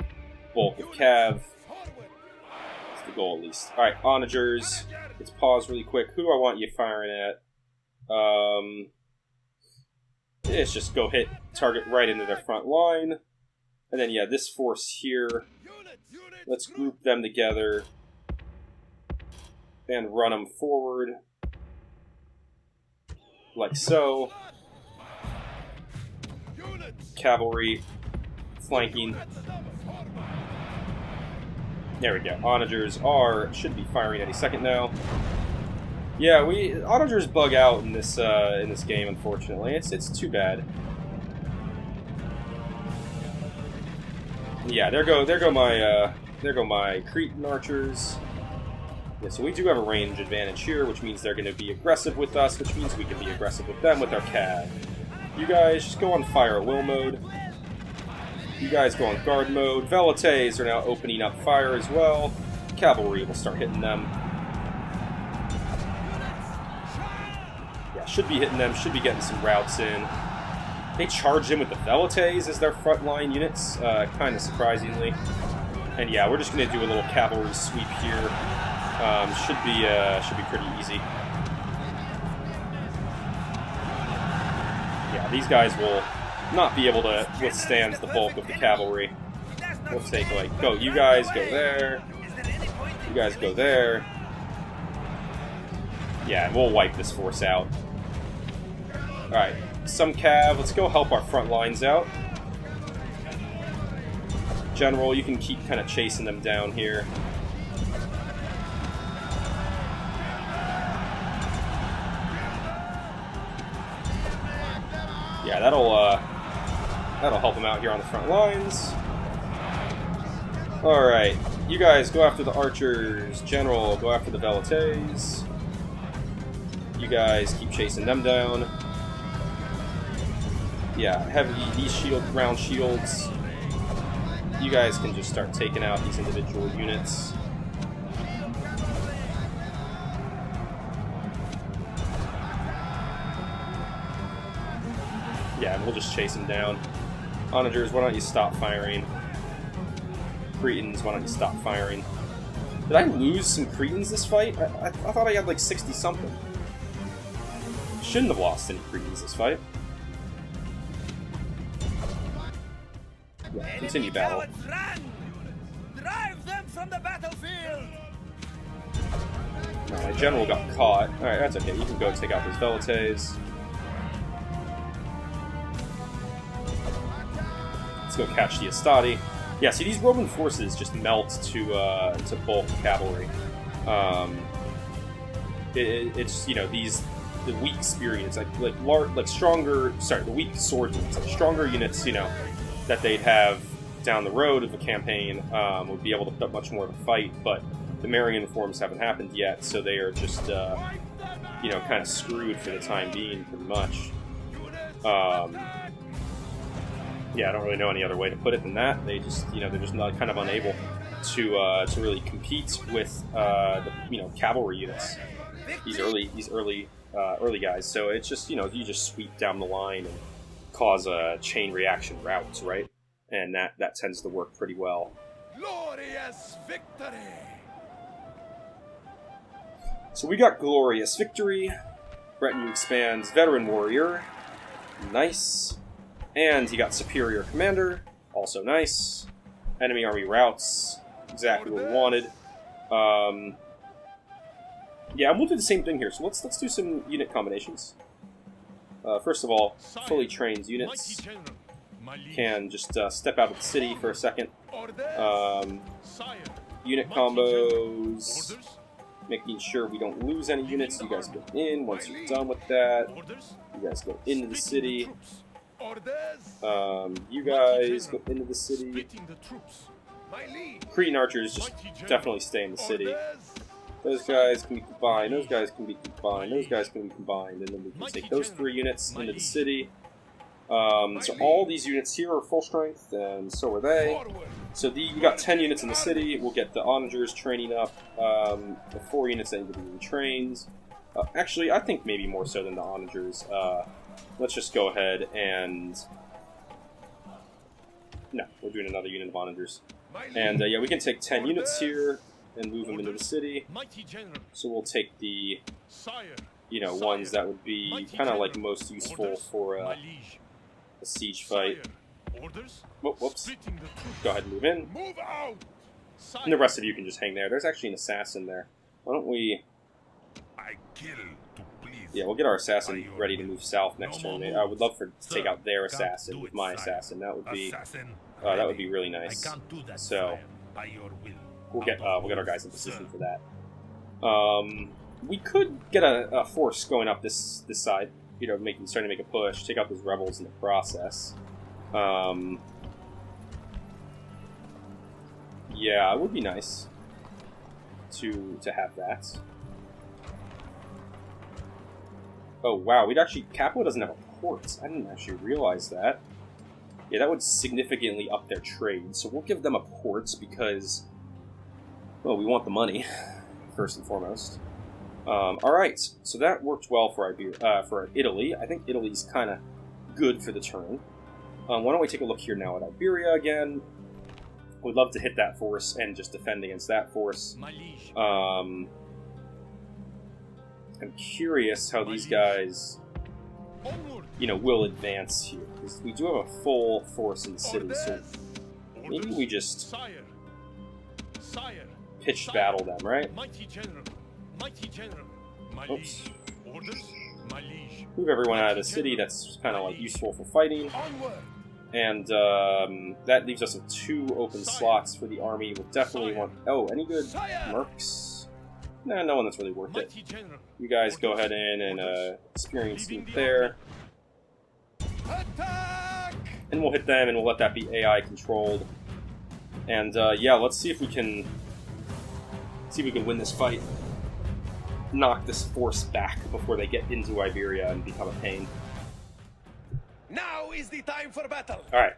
Speaker 1: bulk of cav. That's the goal, at least. Alright, onagers. Let's pause really quick. Who do I want you firing at? Let's just go hit target right into their front line. And then, yeah, this force here, let's group them together and run them forward. Like so. Cavalry flanking. There we go. Onagers should be firing any second now. Yeah, onagers bug out in this game, unfortunately. It's too bad. Yeah, there go my Cretan archers. Yeah, so we do have a range advantage here, which means they're going to be aggressive with us, which means we can be aggressive with them with our cav. You guys just go on fire at will mode. You guys go on guard mode. Vellocatus are now opening up fire as well. Cavalry will start hitting them. Yeah, should be hitting them, should be getting some routes in. They charge in with the Vellocatus as their frontline units, kind of surprisingly. And yeah, we're just going to do a little cavalry sweep here. Should be pretty easy. Yeah, these guys will not be able to withstand the bulk of the cavalry. We'll take, like, go, you guys go there. You guys go there. Yeah, we'll wipe this force out. Alright, some cav. Let's go help our front lines out. General, you can keep kind of chasing them down here. Yeah, that'll help them out here on the front lines. Alright, you guys go after the archers. General, go after the Vellocatus. You guys keep chasing them down. Yeah, heavy, these round shields. You guys can just start taking out these individual units. Yeah, we'll just chase them down. Onagers, why don't you stop firing? Cretans, why don't you stop firing? Did I lose some Cretans this fight? I thought I had like 60-something. Shouldn't have lost any Cretans this fight. Yeah, continue battle.
Speaker 3: Run! Drive them from the battlefield!
Speaker 1: My general got caught. Alright, that's okay. You can go take out those Vellocatus. Let's go catch the Astadi. Yeah, see, these Roman forces just melt to bulk cavalry. It's, you know, the weak spear units, the weak sword units, like stronger units, you know, that they'd have down the road of the campaign would be able to put up much more of a fight, but the Marian forms haven't happened yet, so they are just, you know, kind of screwed for the time being, pretty much. Yeah, I don't really know any other way to put it than that. They just, you know, they're just not kind of unable to really compete with the, you know, cavalry units. These early guys. So it's just, you know, you just sweep down the line and cause a chain reaction rout, right? And that tends to work pretty well.
Speaker 3: Glorious victory!
Speaker 1: So we got glorious victory. Retinue expands, veteran warrior, nice. And he got superior commander, also nice. Enemy army routes, exactly what we wanted. Yeah, we'll do the same thing here. So let's do some unit combinations. First of all, fully trained units can just step out of the city for a second. Unit combos, making sure we don't lose any units. You guys go in. Once you're done with that, you guys go into the city. You guys go into the city. Cretan archers just definitely stay in the city. Those guys can be combined, those guys can be combined, those guys can be combined, and then we can take those 3 units into the city. So all these units here are full strength, and so are they. So we got 10 units in the city. We'll get the onagers training up. The 4 units that need to be retrained. Actually, I think maybe more so than the onagers. Let's just go ahead and... No, we're doing another unit of onagers. And yeah, we can take 10 units here and move them into the city. So we'll take the, you know, ones that would be kind of like most useful for a siege fight. Whoops. Go ahead and move in. And the rest of you can just hang there. There's actually an assassin there. Why don't we... Yeah, we'll get our assassin ready to move south next turn. I would love to take out their assassin with my assassin. That would be really nice. So we'll get our guys in position for that. We could get a force going up this side. You know, starting to make a push, take out those rebels in the process. Yeah, it would be nice to have that. Oh wow, Capua doesn't have a port. I didn't actually realize that. Yeah, that would significantly up their trade. So we'll give them a port because, well, we want the money first and foremost. All right, so that worked well for Italy. I think Italy's kind of good for the turn. Why don't we take a look here now at Iberia again? We'd love to hit that force and just defend against that force. I'm curious how these guys, you know, will advance here. Because we do have a full force in the city, so maybe we just pitch battle them, right? Oops. Move everyone out of the city. That's kind of like useful for fighting. And that leaves us with 2 open slots for the army. We'll definitely want... Oh, any good mercs? Nah, no one that's really worth it. You guys go ahead in and experience them there. And we'll hit them, and we'll let that be AI controlled. And yeah, let's see if we can win this fight. Knock this force back before they get into Iberia and become a pain.
Speaker 3: Now is the time for battle.
Speaker 1: All right,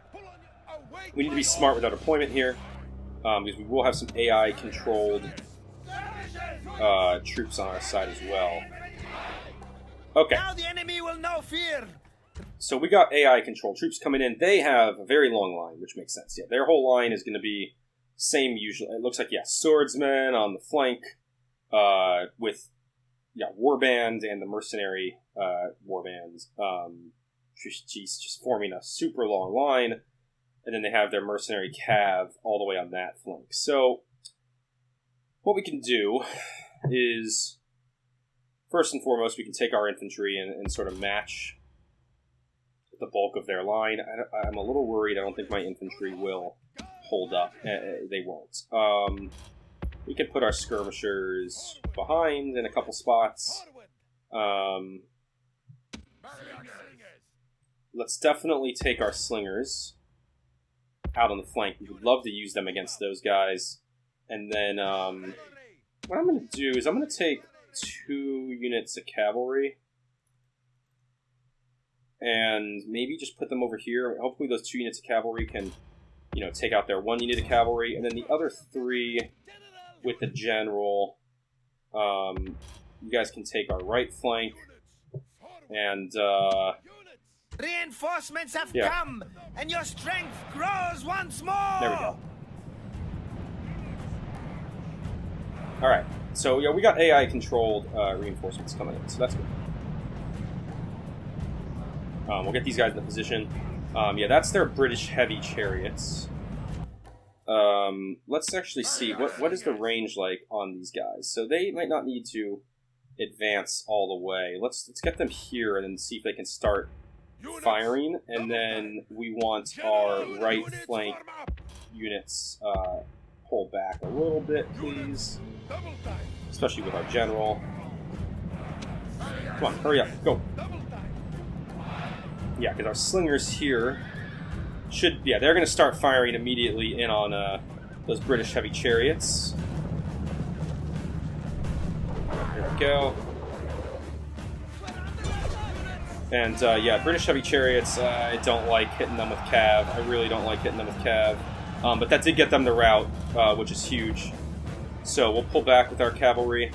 Speaker 1: we need to be smart with our deployment here, because we will have some AI controlled troops on our side as well. Okay.
Speaker 3: Now the enemy will know fear.
Speaker 1: So we got AI controlled troops coming in. They have a very long line, which makes sense. Yeah, their whole line is going to be same usually. It looks like, yeah, swordsmen on the flank, with warband and the mercenary warbands. She's just forming a super long line, and then they have their mercenary cav all the way on that flank. So what we can do is first and foremost, we can take our infantry and sort of match the bulk of their line. I'm a little worried. I don't think my infantry will hold up. They won't. We could put our skirmishers behind in a couple spots. Let's definitely take our slingers out on the flank. We would love to use them against those guys. And then what I'm going to do is I'm going to take 2 units of cavalry and maybe just put them over here. Hopefully those 2 units of cavalry can, you know, take out their 1 unit of cavalry, and then the other 3 with the general. You guys can take our right flank, and
Speaker 4: reinforcements have come, and your strength grows once more.
Speaker 1: There we go. All right, so yeah, we got AI-controlled reinforcements coming in, so that's good. We'll get these guys in position. Yeah, that's their British heavy chariots. Let's actually see what is the range like on these guys. So they might not need to advance all the way. Let's get them here and then see if they can start firing. And then we want our right flank units pull back a little bit, please. Especially with our general. Come on, hurry up, go. Yeah, because our slingers here should, yeah, they're going to start firing immediately in on those British heavy chariots. There we go. And yeah, British heavy chariots, I don't like hitting them with cav. I really don't like hitting them with cav. But that did get them the rout, which is huge. So we'll pull back with our cavalry.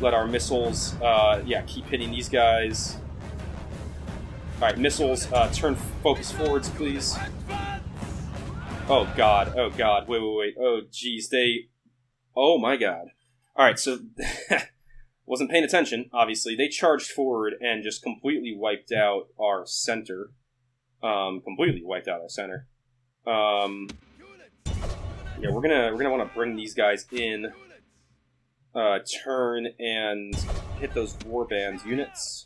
Speaker 1: Let our missiles, yeah, keep hitting these guys. Alright, missiles, turn focus forwards, please. Oh god, wait. Oh jeez, oh my god. Alright, so, wasn't paying attention, obviously. They charged forward and just completely wiped out our center. Yeah, we're gonna want to bring these guys in, turn and hit those warband units.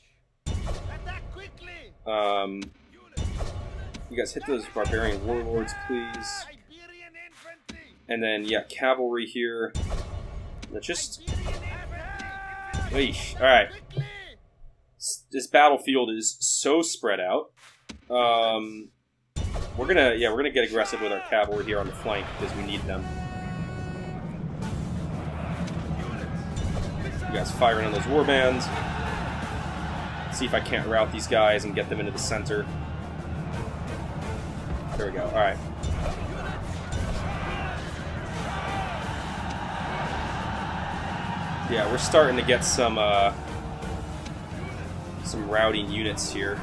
Speaker 1: You guys hit those barbarian warlords, please. And then, yeah, cavalry here. Just... Alright. This battlefield is so spread out. We're gonna get aggressive with our cavalry here on the flank because we need them. You guys firing on those warbands. See if I can't rout these guys and get them into the center. There we go. Alright. Yeah, we're starting to get some routing units here.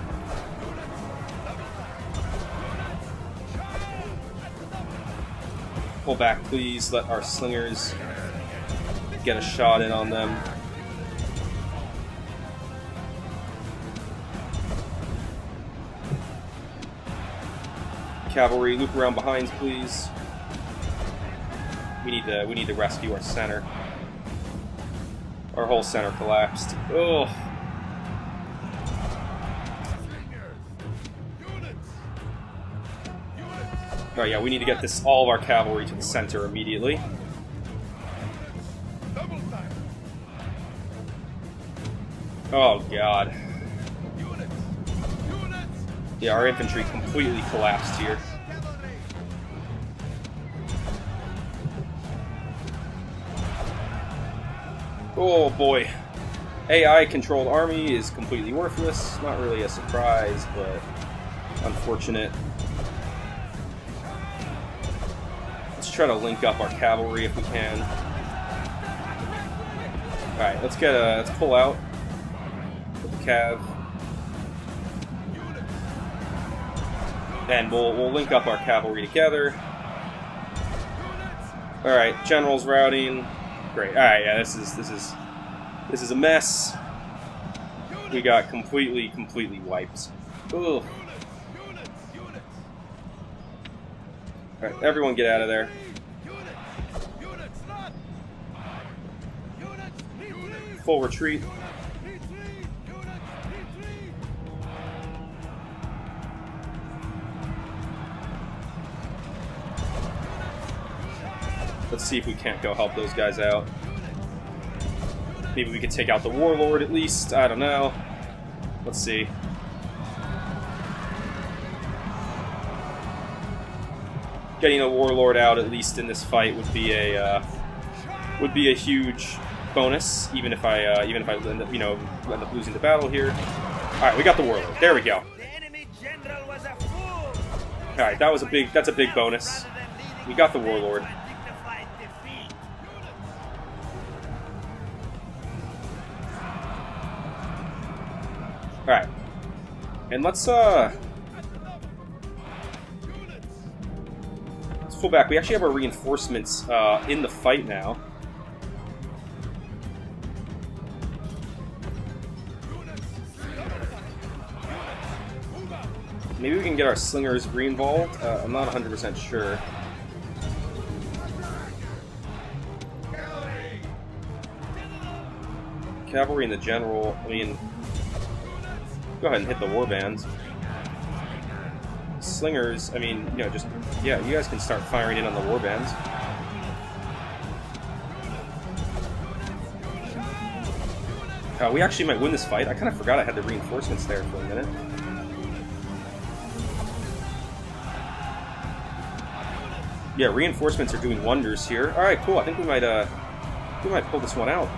Speaker 1: Pull back, please. Let our slingers get a shot in on them. Cavalry, loop around behind, please. We need to rescue our center. Our whole center collapsed. Ugh. Oh yeah, we need to get all of our cavalry to the center immediately. Oh god. Yeah, our infantry completely collapsed here. Oh boy. AI-controlled army is completely worthless. Not really a surprise, but unfortunate. Let's try to link up our cavalry if we can. Alright, let's pull out with the cav. And we'll link up our cavalry together. Alright, general's routing. Great. Alright, yeah, this is a mess. We got completely wiped. Ugh. Alright, everyone get out of there. Full retreat. Let's see if we can't go help those guys out. Maybe we could take out the warlord at least. I don't know. Let's see. Getting a warlord out at least in this fight would be a huge bonus, even if I end up, end up losing the battle here. All right, we got the warlord. There we go. All right, that's a big bonus. We got the warlord. All right, and let's pull back. We actually have our reinforcements in the fight now. Maybe we can get our slingers re-involved. I'm not 100% sure. Cavalry and the general. I mean, go ahead and hit the warbands. Slingers, I mean, just, yeah, you guys can start firing in on the warbands. We actually might win this fight. I kind of forgot I had the reinforcements there for a minute. Yeah, reinforcements are doing wonders here. All right, cool. I think we might pull this one out.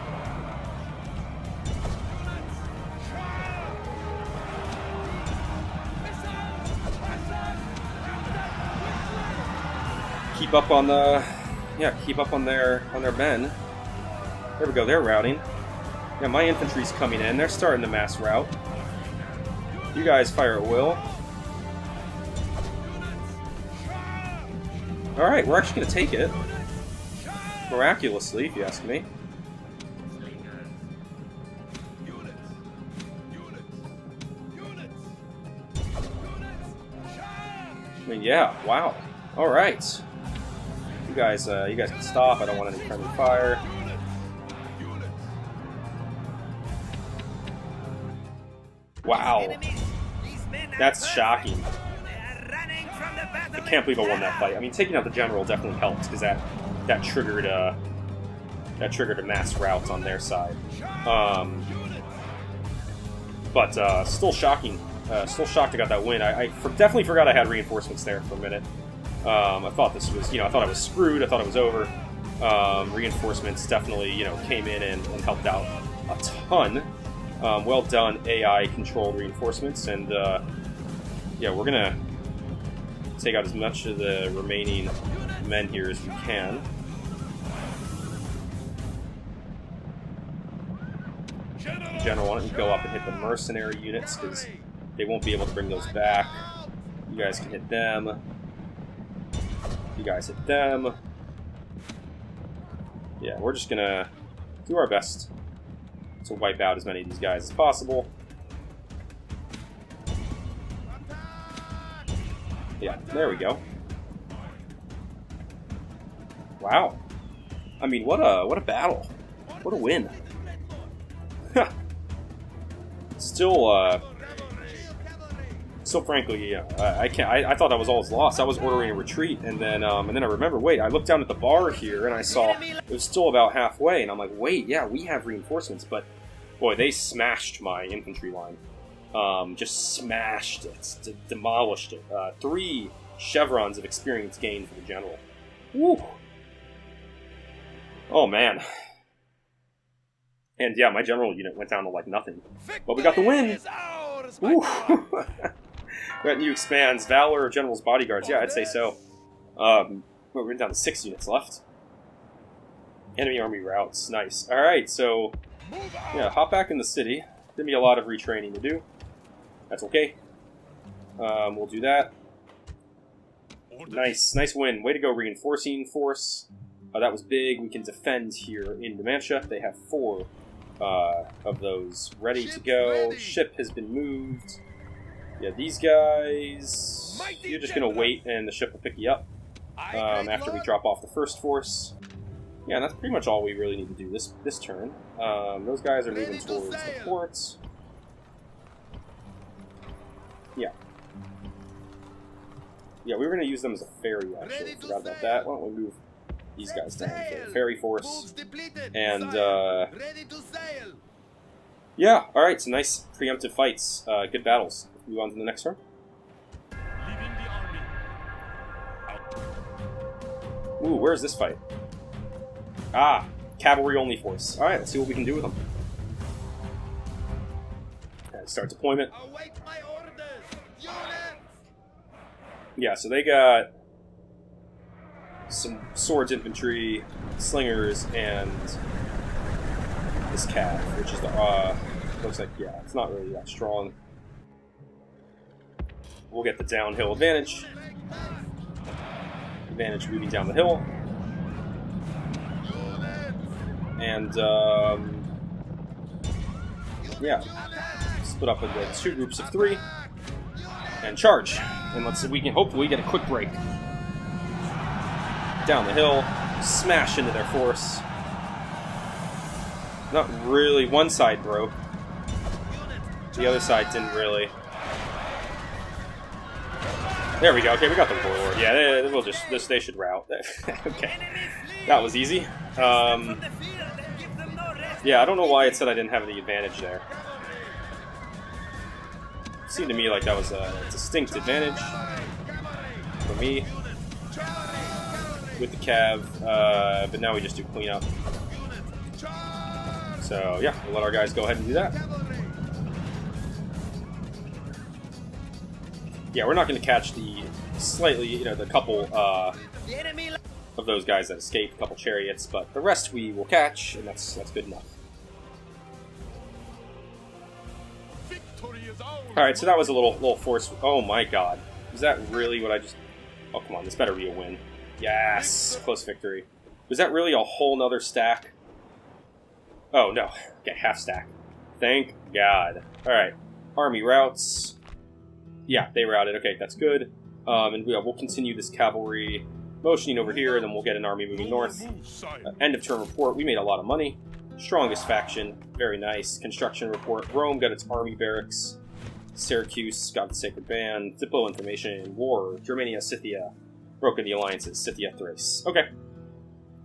Speaker 1: Keep up on their men. There we go. They're routing. Yeah, my infantry's coming in. They're starting to mass rout. You guys fire at will. All right, we're actually going to take it. Miraculously, if you ask me. I mean, yeah, wow. All right. You guys can stop. I don't want any friendly fire. Wow. That's shocking. I can't believe I won that fight. I mean, taking out the general definitely helped because that triggered a mass rout on their side. But still shocking. Still shocked I got that win. I definitely forgot I had reinforcements there for a minute. I thought this was, I thought I was screwed. I thought it was over. Reinforcements definitely, came in and helped out a ton. Well done, AI-controlled reinforcements, and yeah, we're gonna take out as much of the remaining men here as we can. General, why don't you go up and hit the mercenary units, because they won't be able to bring those back. You guys can hit them. You guys hit them. Yeah, we're just gonna do our best to wipe out as many of these guys as possible. Yeah, there we go. Wow. I mean, what a battle. What a win. Still, frankly, I thought that was all his loss. I was ordering a retreat, and then I remember. Wait, I looked down at the bar here, and I saw it was still about halfway, and I'm like, wait, yeah, we have reinforcements, but boy, they smashed my infantry line. Just smashed it, demolished it. 3 chevrons of experience gained for the general. Woo! Oh man. And yeah, my general unit went down to like nothing. But we got the win! Woo! That new expands Valor of General's Bodyguards. Yeah, I'd say so. We're down to 6 units left. Enemy army routes. Nice. Alright, so yeah, hop back in the city. Give me a lot of retraining to do. That's okay. We'll do that. Nice win. Way to go, reinforcing force. That was big. We can defend here in Numantia. They have 4 of those ready to go. Ship has been moved. Yeah, these guys, you're just going to wait and the ship will pick you up after we drop off the first force. Yeah, and that's pretty much all we really need to do this turn. Those guys are moving towards the ports. Yeah. Yeah, we were going to use them as a ferry, actually. Forgot about that. Why don't we move these guys down for the ferry force. And,
Speaker 3: Ready to sail.
Speaker 1: yeah, alright, so nice preemptive fights. Good battles. Move on to the next turn.
Speaker 2: Leaving the army.
Speaker 1: Ooh, where's this fight? Ah, cavalry only force. Alright, let's see what we can do with them. Okay, start deployment.
Speaker 3: Await my orders. Units.
Speaker 1: Yeah, so they got some swords infantry, slingers, and this cav, which is the, looks like, yeah, it's not really that strong. We'll get the downhill advantage. Advantage moving down the hill. And, yeah, split up into 2 groups of 3 and charge. And let's see if we can hopefully get a quick break. Down the hill, smash into their force. Not really. One side broke. The other side didn't really. There we go. Okay, we got the warlord. Yeah, they should rout. Okay, that was easy. Yeah, I don't know why it said I didn't have any advantage there. It seemed to me like that was a distinct advantage for me with the cav, but now we just do cleanup. So yeah, we'll let our guys go ahead and do that. Yeah, we're not going to catch the slightly, the couple of those guys that escaped, a couple chariots, but the rest we will catch, and that's good enough. Alright, so that was a little force. Oh my god. Is that really what I just... Oh, come on, this better be a win. Yes! Close victory. Was that really a whole nother stack? Oh, no. Okay, half stack. Thank God. Alright. Army routes. Yeah, they routed. Okay, that's good. And we'll continue this cavalry motioning over here, and then we'll get an army moving north. End of turn report. We made a lot of money. Strongest faction. Very nice. Construction report. Rome got its army barracks. Syracuse got the Sacred Band. Diplo information. War. Germania, Scythia. Broken the alliances. Scythia, Thrace. Okay.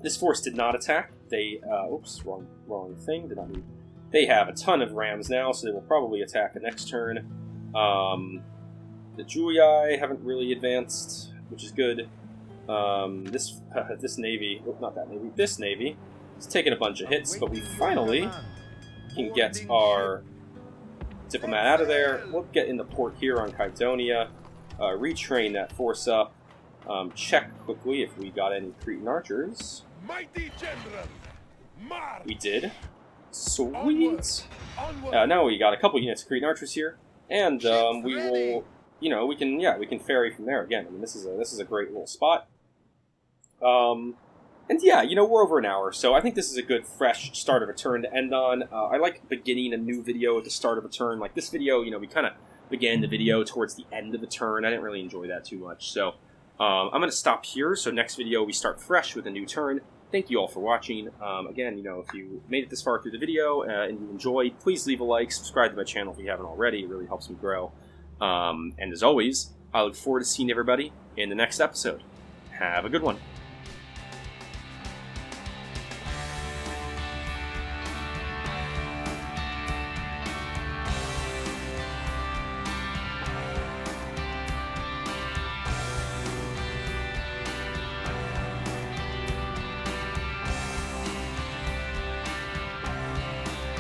Speaker 1: This force did not attack. They, oops, wrong thing. Did not need. They have a ton of rams now, so they will probably attack the next turn. The Julii haven't really advanced, which is good. This navy, oh, not that navy, this navy is taking a bunch of hits, but we finally can get our diplomat out of there. We'll get in the port here on Kydonia, retrain that force up, check quickly if we got any Cretan archers.
Speaker 3: Mighty general. March.
Speaker 1: We did. Sweet. Now we got a couple units of Cretan archers here, and we will, we can ferry from there again. I mean, this is a great little spot. And yeah, we're over an hour, so I think this is a good, fresh start of a turn to end on. I like beginning a new video at the start of a turn. Like this video, we kind of began the video towards the end of the turn. I didn't really enjoy that too much, so I'm going to stop here. So next video, we start fresh with a new turn. Thank you all for watching. Again, if you made it this far through the video and you enjoyed, please leave a like, subscribe to my channel if you haven't already. It really helps me grow. And as always, I look forward to seeing everybody in the next episode. Have a good one.